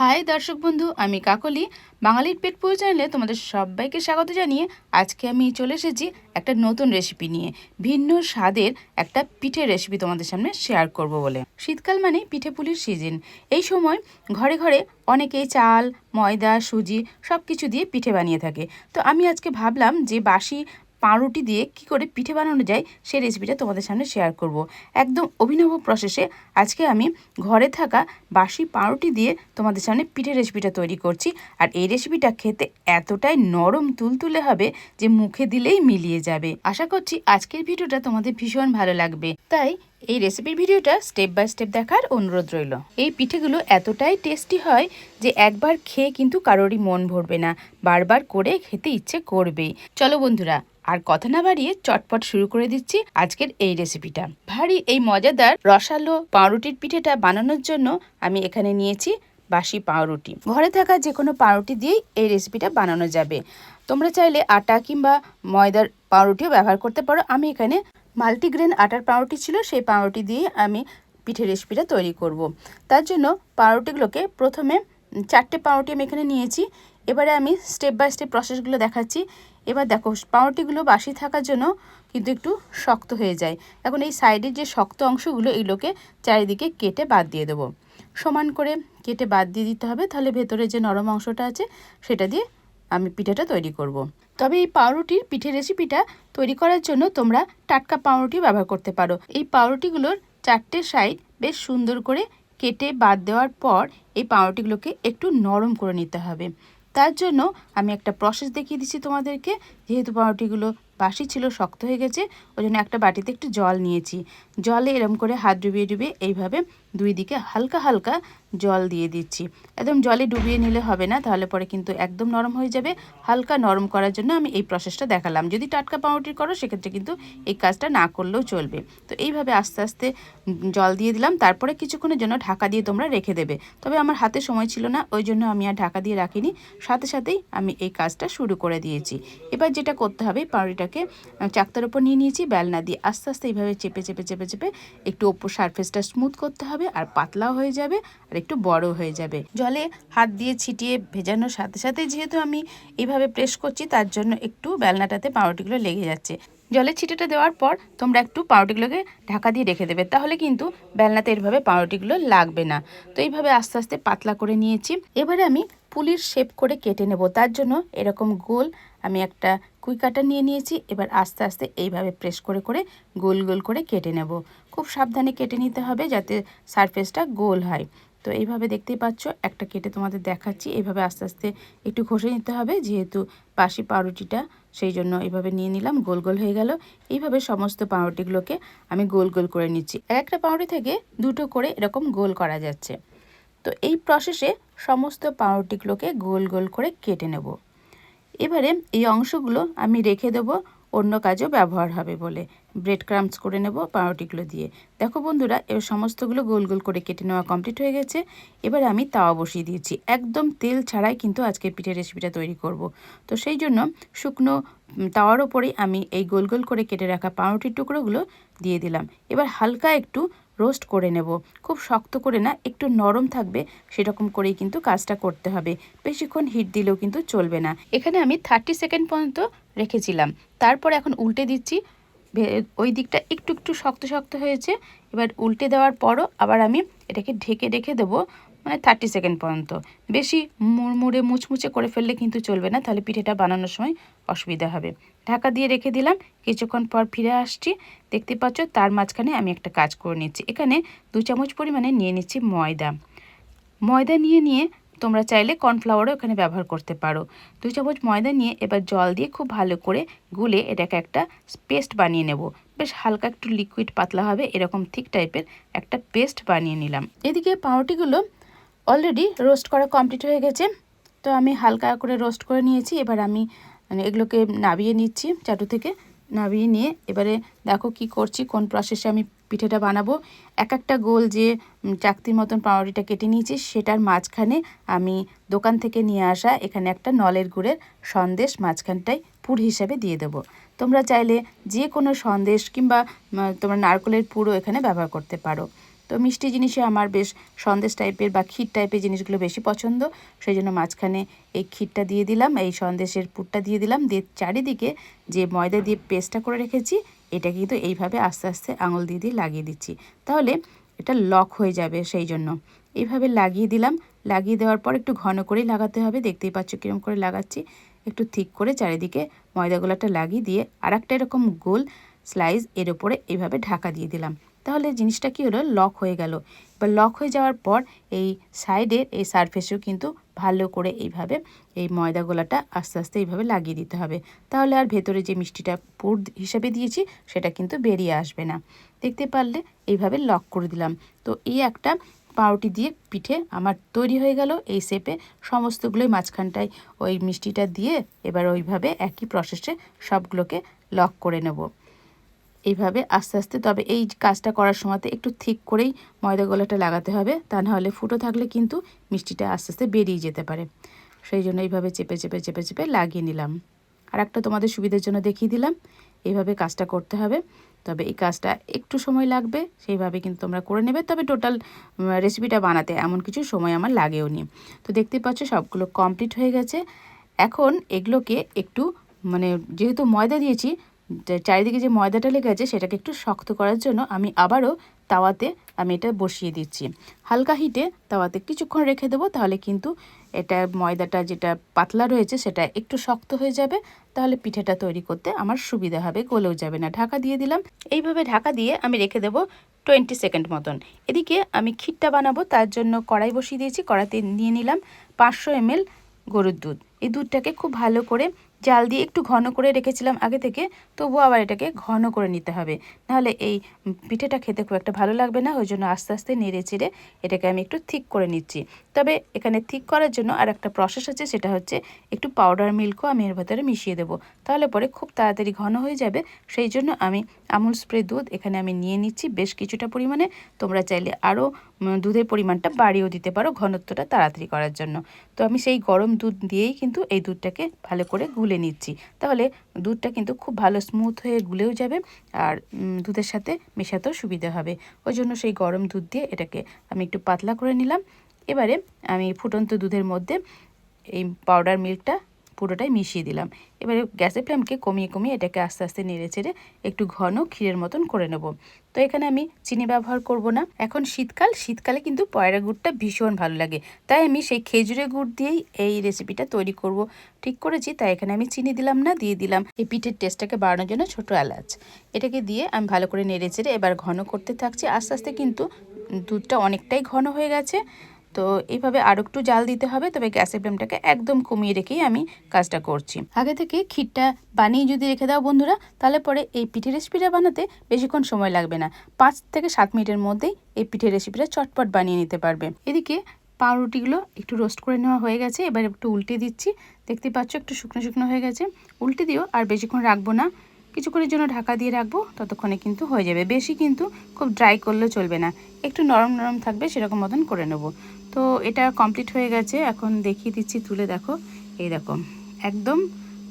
High দর্শক বন্ধু, আমি কাকলি। বাঙালির পেট পুজো চ্যানেলে তোমাদের সবাইকে স্বাগত জানিয়ে আজকে আমি চলে এসেছি একটা নতুন রেসিপি নিয়ে। ভিন্ন স্বাদের একটা পিঠের রেসিপি তোমাদের সামনে শেয়ার করব বলে। শীতকাল মানে পিঠে পুলির সিজন। এই সময় ঘরে ঘরে অনেকেই চাল, ময়দা, সুজি সব কিছু দিয়ে পিঠে বানিয়ে থাকে। তো আমি আজকে ভাবলাম যে বাসি পাউরুটি দিয়ে কি করে পিঠে বানানো যায় সেই রেসিপিটা তোমাদের সামনে শেয়ার করব। একদম অভিনব প্রসেসে আজকে আমি ঘরে থাকা বাসি পাউরুটি দিয়ে তোমাদের সামনে পিঠের রেসিপিটা তৈরি করছি। আর এই রেসিপিটা খেতে এতটাই নরম তুলতুলে হবে যে মুখে দিলেই মিলিয়ে যাবে। আশা করছি আজকের ভিডিওটা তোমাদের ভীষণ ভালো লাগবে, তাই এই রেসিপির ভিডিওটা স্টেপ বাই স্টেপ দেখার অনুরোধ রইল। এই পিঠেগুলো এতটাই টেস্টি হয় যে একবার খেয়ে কিন্তু কারোরই মন ভরবে না, বারবার করে খেতে ইচ্ছে করবেই। চলো বন্ধুরা, আর কথা না বাড়িয়ে চটপট শুরু করে দিচ্ছি আজকের এই রেসিপিটা। ভারী এই মজাদার রসালো পাউরুটির পিঠেটা বানানোর জন্য আমি এখানে নিয়েছি বাসি পাউরুটি। ঘরে থাকা যে কোনো পাউরুটি দিয়েই এই রেসিপিটা বানানো যাবে। তোমরা চাইলে আটা কিংবা ময়দার পাউরুটিও ব্যবহার করতে পারো। আমি এখানে মাল্টিগ্রেন আটার পাউরুটি ছিল, সেই পাউরুটি দিয়ে আমি পিঠের রেসিপিটা তৈরি করব। তার জন্য পাউরুটিগুলোকে প্রথমে 4টে পাউরুটি আমি এখানে নিয়েছি। এবারে আমি স্টেপ বাই স্টেপ প্রসেসগুলো দেখাচ্ছি। এবার দেখো, পাউরুটিগুলো বাসি থাকার জন্য কিন্তু একটু শক্ত হয়ে যায়। এখন এই সাইডের যে শক্ত অংশগুলো, এগুলোকে চারিদিকে কেটে বাদ দিয়ে দেবো। সমান করে কেটে বাদ দিয়ে দিতে হবে, তাহলে ভেতরে যে নরম অংশটা আছে সেটা দিয়ে আমি পিঠেটা তৈরি করব। তবে এই পাউরুটির পিঠের রেসিপিটা তৈরি করার জন্য তোমরা টাটকা পাউরুটি ব্যবহার করতে পারো। এই পাউরুটিগুলোর 4টে সাইড বেশ সুন্দর করে কেটে বাদ দেওয়ার পর এই পাউরুটিগুলোকে একটু নরম করে নিতে হবে। তার জন্য আমি একটা প্রসেস দেখিয়ে দিচ্ছি তোমাদেরকে। যেহেতু পাউরুটিগুলো বাসি ছিল, শক্ত হয়ে গেছে, ওই জন্য একটা বাটিতে একটু জল নিয়েছি। জলে এরম করে হাত ডুবিয়ে ডুবিয়ে এইভাবে দুই দিকে হালকা হালকা জল দিয়ে দিচ্ছি। একদম জলে ডুবিয়ে নিলে হবে না, তাহলে পরে কিন্তু একদম নরম হয়ে যাবে। হালকা নরম করার জন্য আমি এই প্রসেসটা দেখালাম। যদি টাটকা পাউরুটি করো সেক্ষেত্রে কিন্তু এই কাজটা না করলেও চলবে। তো এইভাবে আস্তে আস্তে জল দিয়ে দিলাম। তারপরে কিছুক্ষণের জন্য ঢাকা দিয়ে তোমরা রেখে দেবে। তবে আমার হাতে সময় ছিল না, ওই জন্য আমি আর ঢাকা দিয়ে রাখিনি। সাথে সাথেই আমি এই কাজটা শুরু করে দিয়েছি। এবার যেটা করতে হবে, পাউরুটিটাকে চাকতার উপর নিয়ে নিয়েছি, বেলনা দিয়ে আস্তে আস্তে এইভাবে চেপে চেপে চেপে চেপে একটু ওপর সারফেসটা স্মুথ করতে হবে, আর পাতলাও হয়ে যাবে আর একটু বড় হয়ে যাবে। জলে হাত দিয়ে ছিটিয়ে ভেজানোর সাথে সাথে যেহেতু আমি এইভাবে প্রেস করছি, তার জন্য একটু বেলনাটাতে পাউরুটিগুলো লেগে যাচ্ছে। জলের ছিটেটা দেওয়ার পর তোমরা একটু পাউরুটিগুলোকে ঢাকা দিয়ে রেখে দেবে, তাহলে কিন্তু বেলনাতে এভাবে পাউরুটিগুলো লাগবে না। তো এইভাবে আস্তে আস্তে পাতলা করে নিয়েছি। এবারে আমি পুলির শেপ করে কেটে নেব। তার জন্য এরকম গোল আমি একটা কুই কাটার নিয়ে নিয়েছি। এবার আস্তে আস্তে এইভাবে প্রেস করে করে গোল গোল করে কেটে নেব। খুব সাবধানে কেটে নিতে হবে যাতে সারফেসটা গোল হয়। তো এইভাবে দেখতেই পাচ্ছ, একটা কেটে তোমাদের দেখাচ্ছি। এইভাবে আস্তে আস্তে একটু ঘষে নিতে হবে, যেহেতু বাসি পাউরুটিটা, সেই জন্য এইভাবে নিয়ে নিলাম। গোল গোল হয়ে গেল। এইভাবে সমস্ত পাউরুটিগুলোকে আমি গোল গোল করে নিচ্ছি। একটা পাউরুটি থেকে দুটো করে এরকম গোল করা যাচ্ছে। তো এই প্রসেসে সমস্ত পাউরুটিগুলোকে গোল গোল করে কেটে নেব। এবারে এই অংশগুলো আমি রেখে দেবো, অন্য কাজেও ব্যবহার হবে বলে। ব্রেড ক্রাম্বস করে নেব পাউরুটিগুলো দিয়ে। দেখো বন্ধুরা, এবার সমস্তগুলো গোল গোল করে কেটে নেওয়া কমপ্লিট হয়ে গেছে। এবারে আমি তাওয়া বসিয়ে দিয়েছি। একদম তেল ছাড়াই কিন্তু আজকের পিঠের রেসিপিটা তৈরি করব। তো সেই জন্য শুকনো তাওয়ার ওপরেই আমি এই গোল গোল করে কেটে রাখা পাউরুটির টুকরোগুলো দিয়ে দিলাম। এবার হালকা একটু রোস্ট করে নেব। খুব শক্ত করে না, একটু নরম থাকবে সেরকম করেই কিন্তু কাজটা করতে হবে। বেশিক্ষণ হিট দিলেও কিন্তু চলবে না। এখানে আমি 30 সেকেন্ড পর্যন্ত রেখেছিলাম। তারপর এখন উল্টে দিচ্ছি। ওই দিকটা একটু একটু শক্ত শক্ত হয়েছে। এবার উল্টে দেওয়ার পরও আবার আমি এটাকে ঢেকে রেখে দেবো, মানে 30 সেকেন্ড পর্যন্ত। বেশি মুড়মুড়ে মুচমুচে করে ফেললে কিন্তু চলবে না, তাহলে পিঠেটা বানানোর সময় অসুবিধা হবে। ঢাকা দিয়ে রেখে দিলাম। কিছুক্ষণ পর ফিরে আসছি। দেখতে পাচ্ছ, তার মাঝখানে আমি একটা কাজ করে নিচ্ছি। এখানে 2 চামচ পরিমাণে নিয়ে নিচ্ছি ময়দা। ময়দা নিয়ে তোমরা চাইলে কর্নফ্লাওয়ারও এখানে ব্যবহার করতে পারো। 2 চামচ ময়দা নিয়ে এবার জল দিয়ে খুব ভালো করে গুলে এটাকে একটা পেস্ট বানিয়ে নেব। বেশ হালকা একটু লিকুইড পাতলা হবে, এরকম থিক টাইপের একটা পেস্ট বানিয়ে নিলাম। এদিকে পাউরুটিগুলো অলরেডি রোস্ট করা কমপ্লিট হয়ে গেছে। তো আমি হালকা করে রোস্ট করে নিয়েছি। এবার আমি এগুলোকে নাবিয়ে নিচ্ছি, চাটু থেকে নাবিয়ে নিয়ে এবারে দেখো কি করছি, কোন প্রসেসে আমি পিঠেটা বানাবো। একটা গোল যে চাকতির মতন পাউরুটিটা কেটে নিয়েছি, সেটার মাঝখানে আমি দোকান থেকে নিয়ে আসা এখানে একটা নলের গুড়ের সন্দেশ মাঝখানটায় পুর হিসাবে দিয়ে দেবো। তোমরা চাইলে যে কোনো সন্দেশ কিংবা তোমরা নারকেলের পুরও এখানে ব্যবহার করতে পারো। তো তো মিষ্টি জিনিসে আমার বেশ সন্দেশ টাইপের বা ক্ষীর টাইপের জিনিসগুলো বেশি পছন্দ, সেই জন্য মাঝখানে এই ক্ষীরটা দিয়ে দিলাম, এই সন্দেশের পুরটা দিয়ে দিলাম, দিয়ে চারিদিকে যে ময়দা দিয়ে পেস্টটা করে রেখেছি এটা কিন্তু এইভাবে আস্তে আস্তে আঙুল দিয়ে দিয়ে লাগিয়ে দিচ্ছি, তাহলে এটা লক হয়ে যাবে। সেই জন্য এইভাবে লাগিয়ে দিলাম। লাগিয়ে দেওয়ার পর একটু ঘন করেই লাগাতে হবে, দেখতেই পাচ্ছ কিরম করে লাগাচ্ছি, একটু ঠিক করে চারিদিকে ময়দা গোলাটা লাগিয়ে দিয়ে আর একটা এরকম গোল স্লাইস এর উপরে এইভাবে ঢাকা দিয়ে দিলাম। তাহলে জিনিসটা কি হলো, লক হয়ে গেল। এবার লক হয়ে যাওয়ার পর এই সাইডের এই সারফেসেও কিন্তু ভালো করে এইভাবে এই ময়দা গোলাটা আস্তে আস্তে এইভাবে লাগিয়ে দিতে হবে, তাহলে আর ভেতরে যে মিষ্টিটা পুর হিসাবে দিয়েছি সেটা কিন্তু বেরিয়ে আসবে না। দেখতে পারলে এইভাবে লক করে দিলাম। তো এই একটা পাউরুটি দিয়ে পিঠে আমার তৈরি হয়ে গেল এই শেপে। সমস্তগুলোই মাঝখানটায় ওই মিষ্টিটা দিয়ে এবার ওইভাবে একই প্রসেসে সবগুলোকে লক করে নেব এইভাবে আস্তে আস্তে। তবে এই কাজটা করার সময়তে একটু ঠিক করেই ময়দা গোলাটা লাগাতে হবে, তা নাহলে ফুটো থাকলে কিন্তু মিষ্টিটা আস্তে আস্তে বেরিয়ে যেতে পারে। সেই জন্য এইভাবে চেপে চেপে চেপে চেপে লাগিয়ে নিলাম। আর একটা তোমাদের সুবিধার জন্য দেখিয়ে দিলাম, এইভাবে কাজটা করতে হবে। তবে এই কাজটা একটু সময় লাগবে, সেইভাবে কিন্তু তোমরা করে নেবে। তবে টোটাল রেসিপিটা বানাতে এমন কিছু সময় আমার লাগেও নি। তো দেখতে পাচ্ছ সবগুলো কমপ্লিট হয়ে গেছে। এখন এগুলোকে একটু যেহেতু ময়দা দিয়েছি, চারিদিকে যে ময়দাটা লেগে আছে সেটাকে একটু শক্ত করার জন্য আমি আবারও তাওয়াতে এটা বসিয়ে দিচ্ছি। হালকা হিটে তাওয়াতে কিছুক্ষণ রেখে দেবো, তাহলে কিন্তু এটা ময়দাটা যেটা পাতলা রয়েছে সেটা একটু শক্ত হয়ে যাবে, তাহলে পিঠেটা তৈরি করতে আমার সুবিধা হবে, গলেও যাবে না। ঢাকা দিয়ে দিলাম। এইভাবে ঢাকা দিয়ে আমি রেখে দেবো 20 সেকেন্ড মতন। এদিকে আমি ক্ষীরটা বানাবো, তার জন্য কড়াই বসিয়ে দিয়েছি। কড়াইতে নিয়ে নিলাম 500 ml গরুর দুধ। এই দুধটাকে খুব ভালো করে জাল দিয়ে একটু ঘন করে রেখেছিলাম আগে থেকে, তবুও আবার এটাকে ঘন করে নিতে হবে, নাহলে এই পিঠেটা খেতে খুব একটা ভালো লাগবে না। ওই জন্য আস্তে আস্তে নেড়ে চেড়ে এটাকে আমি একটু ঠিক করে নিচ্ছি। তবে এখানে ঠিক করার জন্য আর একটা প্রসেস আছে, সেটা হচ্ছে একটু পাউডার মিল্কও আমি এর ভেতরে মিশিয়ে দেবো, তাহলে পরে খুব তাড়াতাড়ি ঘন হয়ে যাবে। সেই জন্য আমি আমুল স্প্রে দুধ এখানে আমি নিয়ে নিচ্ছি বেশ কিছুটা পরিমাণে। তোমরা চাইলে আরও দুধের পরিমাণটা বাড়িয়েও দিতে পারো ঘনত্বটা তাড়াতাড়ি করার জন্য। তো আমি সেই গরম দুধ দিয়েই কিন্তু এই দুধটাকে ভালো করে গুলে নিচ্ছি, তাহলে দুধটা কিন্তু খুব ভালো স্মুথ হয়ে গুলেও যাবে আর দুধের সাথে মেশাতেও সুবিধা হবে। ওই জন্য সেই গরম দুধ দিয়ে এটাকে আমি একটু পাতলা করে নিলাম। এবারে আমি ফুটন্ত দুধের মধ্যে এই পাউডার মিল্কটা পুরোটাই মিশিয়ে দিলাম। এবারে গ্যাসের ফ্লেমকে কমিয়ে কমিয়ে এটাকে আস্তে আস্তে নেড়ে চেড়ে একটু ঘন ক্ষীরের মতন করে নেব। তো এখানে আমি চিনি ব্যবহার করব না। এখন শীতকালে কিন্তু পয়রা গুড়টা ভীষণ ভালো লাগে, তাই আমি সেই খেজুরের গুড় দিয়েই এই রেসিপিটা তৈরি করব ঠিক করেছি। তাই এখানে আমি চিনি দিলাম না, দিয়ে দিলাম এই পিঠের টেস্টটাকে বাড়ানোর জন্য ছোট এলাচ। এটাকে দিয়ে আমি ভালো করে নেড়ে চেড়ে এবার ঘন করতে থাকছি। আস্তে আস্তে কিন্তু দুধটা অনেকটাই ঘন হয়ে গেছে। তো এইভাবে আরও একটু জাল দিতে হবে, তবে গ্যাসের ফ্লেমটাকে একদম কমিয়ে রেখেই আমি কাজটা করছি। আগে থেকে ক্ষীরটা বানিয়ে যদি রেখে দাও বন্ধুরা, তাহলে পরে এই পিঠের রেসিপিটা বানাতে বেশিক্ষণ সময় লাগবে না। 5 থেকে 7 মিনিটের মধ্যেই এই পিঠের রেসিপিটা চটপট বানিয়ে নিতে পারবে। এদিকে পাউরুটিগুলো একটু রোস্ট করে নেওয়া হয়ে গেছে, এবার একটু উল্টে দিচ্ছি। দেখতে পাচ্ছ একটু শুকনো শুকনো হয়ে গেছে। উল্টে দিও, আর বেশিক্ষণ রাখবো না, কিছুক্ষণের জন্য ঢাকা দিয়ে রাখবো, ততক্ষণে কিন্তু হয়ে যাবে। বেশি কিন্তু খুব ড্রাই করলেও চলবে না, একটু নরম নরম থাকবে সেরকম মতন করে নেব। তো এটা কমপ্লিট হয়ে গেছে। এখন দেখিয়ে দিচ্ছি তুলে, দেখো, এই দেখো একদম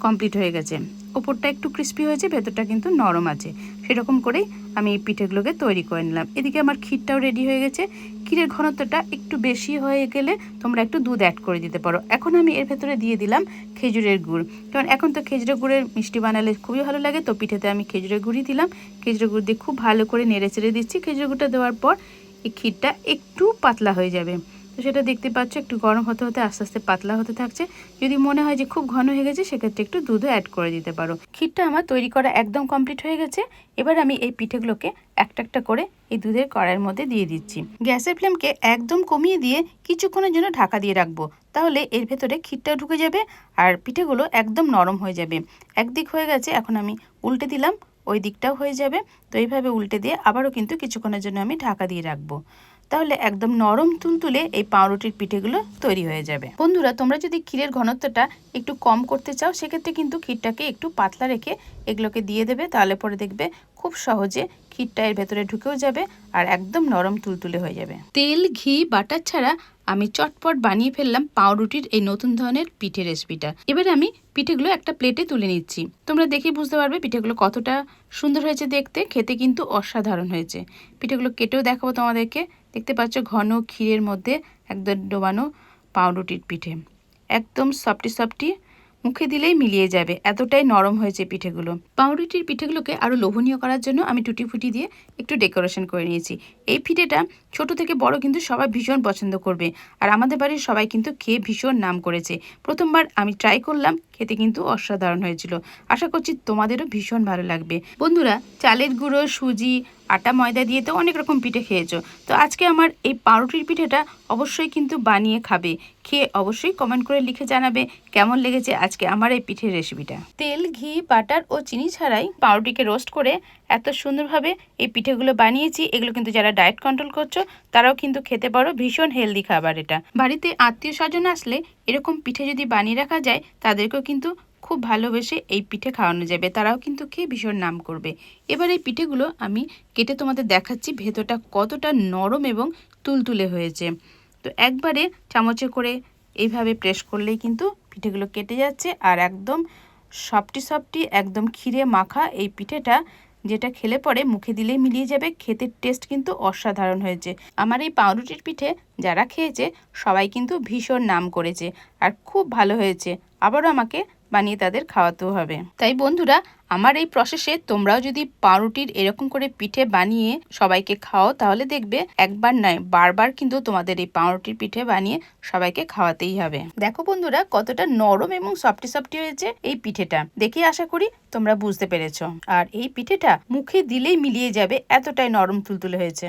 কমপ্লিট হয়ে গেছে। ওপরটা একটু ক্রিস্পি হয়েছে, ভেতরটা কিন্তু নরম আছে। সেরকম করেই আমি এই পিঠেগুলোকে তৈরি করে নিলাম। এদিকে আমার ক্ষীরটাও রেডি হয়ে গেছে। ক্ষীরের ঘনত্বটা একটু বেশি হয়ে গেলে তোমরা একটু দুধ অ্যাড করে দিতে পারো। এখন আমি এর ভেতরে দিয়ে দিলাম খেজুরের গুড়, কারণ এখন তো খেজুরের গুড়ের মিষ্টি বানালে খুবই ভালো লাগে। তো পিঠেতে আমি খেজুরের গুড়ই দিলাম। খেজুরের গুড় দিয়ে খুব ভালো করে নেড়ে চেড়ে দিচ্ছি। খেজুরের গুড়টা দেওয়ার পর এই ক্ষীরটা একটু পাতলা হয়ে যাবে। তো সেটা দেখতে পাচ্ছ একটু গরম হতে হতে আস্তে আস্তে পাতলা হতে থাকছে। যদি মনে হয় যে খুব ঘন হয়ে গেছে, সেক্ষেত্রে একটু দুধও অ্যাড করে দিতে পারো। ক্ষীরটা আমার তৈরি করা একদম কমপ্লিট হয়ে গেছে। এবার আমি এই পিঠেগুলোকে একটা একটা করে এই দুধের কড়াইয়ের মধ্যে দিয়ে দিচ্ছি। গ্যাসের ফ্লেমকে একদম কমিয়ে দিয়ে কিছুক্ষণের জন্য ঢাকা দিয়ে রাখবো, তাহলে এর ভেতরে ক্ষীরটা ঢুকে যাবে আর পিঠেগুলো একদম নরম হয়ে যাবে। একদিক হয়ে গেছে, এখন আমি উল্টে দিলাম, ওই দিকটাও হয়ে যাবে। তো এইভাবে উল্টে দিয়ে আবারও কিন্তু কিছুক্ষণের জন্য আমি ঢাকা দিয়ে রাখবো, তাহলে একদম নরম তুলতুলে এই পাউরুটির পিঠেগুলো তৈরি হয়ে যাবে। বন্ধুরা, তোমরা যদি ক্ষীরের ঘনত্বটা একটু কম করতে চাও, সেক্ষেত্রে কিন্তু ক্ষীরটাকে একটু পাতলা রেখে এগুলোকে দিয়ে দেবে, তাহলে পরে দেখবে খুব সহজে ক্ষীরটা এর ভেতরে ঢুকেও যাবে আর একদম নরম তুলতুলে হয়ে যাবে। তেল, ঘি, বাটার ছাড়া আমি চটপট বানিয়ে ফেললাম পাউরুটির এই নতুন ধরনের পিঠে রেসিপিটা। এবারে আমি পিঠেগুলো একটা প্লেটে তুলে নিচ্ছি। তোমরা দেখেই বুঝতে পারবে পিঠেগুলো কতটা সুন্দর হয়েছে দেখতে, খেতে কিন্তু অসাধারণ হয়েছে। পিঠেগুলো কেটেও দেখাবো তোমাদেরকে। দেখতে পাচ্ছ ঘন ক্ষীরের মধ্যে একদম ডোবানো পাউরুটির পিঠে, একদম সফটি মুখে দিলেই মিলিয়ে যাবে, এতটাই নরম হয়েছে পিঠেগুলো। পাউরুটির পিঠেগুলোকে আরও লোভনীয় করার জন্য আমি টুটি ফুটি দিয়ে একটু ডেকোরেশন করে নিয়েছি। এই পিঠেটা ছোট থেকে বড় কিন্তু সবাই ভীষণ পছন্দ করবে, আর আমাদের বাড়ির সবাই কিন্তু খেয়ে ভীষণ নাম করেছে। প্রথমবার আমি ট্রাই করলাম, খেতে কিন্তু অসাধারণ হয়েছিল। আশা করছি তোমাদেরও ভীষণ ভালো লাগবে। বন্ধুরা, চালের গুঁড়ো, সুজি, আটা, ময়দা দিয়ে তো অনেক রকম পিঠে খেয়েছো, তো আজকে আমার এই পাউরুটির পিঠেটা অবশ্যই কিন্তু বানিয়ে খাবে। খেয়ে অবশ্যই কমেন্ট করে লিখে জানাবে কেমন লেগেছে আজকে আমার এই পিঠের রেসিপিটা। তেল, ঘি, বাটার ও চিনি ছাড়াই পাউরুটিকে রোস্ট করে এত সুন্দরভাবে এই পিঠেগুলো বানিয়েছি। এগুলো কিন্তু যারা ডায়েট কন্ট্রোল করছো তারাও কিন্তু খেতে পারো, ভীষণ হেলদি খাবার এটা। বাড়িতে আত্মীয় স্বজন আসলে এরকম পিঠে যদি বানিয়ে রাখা যায় তাদেরকেও কিন্তু খুব ভালোবেসে এই পিঠে খাওয়ানো যাবে, তারাও কিন্তু খেয়ে ভীষণ নাম করবে। এবার এই পিঠেগুলো আমি কেটে তোমাদের দেখাচ্ছি ভেতরটা কতটা নরম এবং তুলতুলে হয়েছে। তো একবারে চামচে করে এইভাবে প্রেস করলেই কিন্তু পিঠেগুলো কেটে যাচ্ছে, আর একদম সফটি একদম ক্ষীরে মাখা এই পিঠেটা, যেটা খেলে পরে মুখে দিলেই মিলিয়ে যাবে। খেতে টেস্ট কিন্তু অসাধারণ হয়েছে। আমার এই পাউরুটির পিঠে যারা খেয়েছে সবাই কিন্তু ভীষণ নাম করেছে আর খুব ভালো হয়েছে। আবারও আমাকে বানিয়ে তাদের খাওয়াতেও হবে। তাই বন্ধুরা, আমার এই প্রসেসে তোমরাও যদি পাউরুটির এরকম করে পিঠে বানিয়ে সবাইকে খাও তাহলে দেখবে একবার নয় বারবার কিন্তু তোমাদের এই পাউরুটির পিঠে বানিয়ে সবাইকে খাওয়াতেই হবে। দেখো বন্ধুরা, কতটা নরম এবং সফটি হয়েছে এই পিঠেটা। দেখে আশা করি তোমরা বুঝতে পেরেছো। আর এই পিঠেটা মুখে দিলেই মিলিয়ে যাবে, এতটাই নরম তুলতুলে হয়েছে।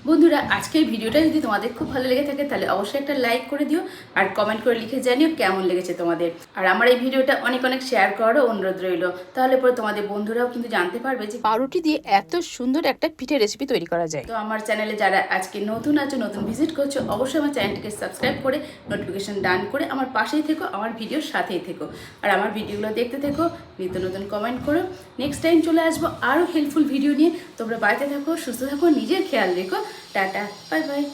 বন্ধুরা, আজকের ভিডিওটা যদি তোমাদের খুব ভালো লেগে থাকে তাহলে অবশ্যই একটা লাইক করে দিও আর কমেন্ট করে লিখে জানিও কেমন লেগেছে তোমাদের। আর আমার এই ভিডিওটা অনেক শেয়ার করারও অনুরোধ রইল, তাহলে পরে তোমাদের বন্ধুরাও কিন্তু জানতে পারবে যে পাউরুটি দিয়ে এত সুন্দর একটা পিঠে রেসিপি তৈরি করা যায়। তো আমার চ্যানেলে যারা আজকে নতুন আছো, নতুন ভিজিট করছো, অবশ্যই আমার চ্যানেলটিকে সাবস্ক্রাইব করে নোটিফিকেশন ডান করে আমার পাশেই থেকো, আমার ভিডিওর সাথেই থেকো, আর আমার ভিডিওগুলো দেখতে থেকো, নিত্য নতুন কমেন্ট করো। নেক্সট টাইম চলে আসবো আরও হেল্পফুল ভিডিও নিয়ে। তোমরা বাড়িতে থাকো, সুস্থ থাকো, নিজের খেয়াল রেখো। Tata, bye bye.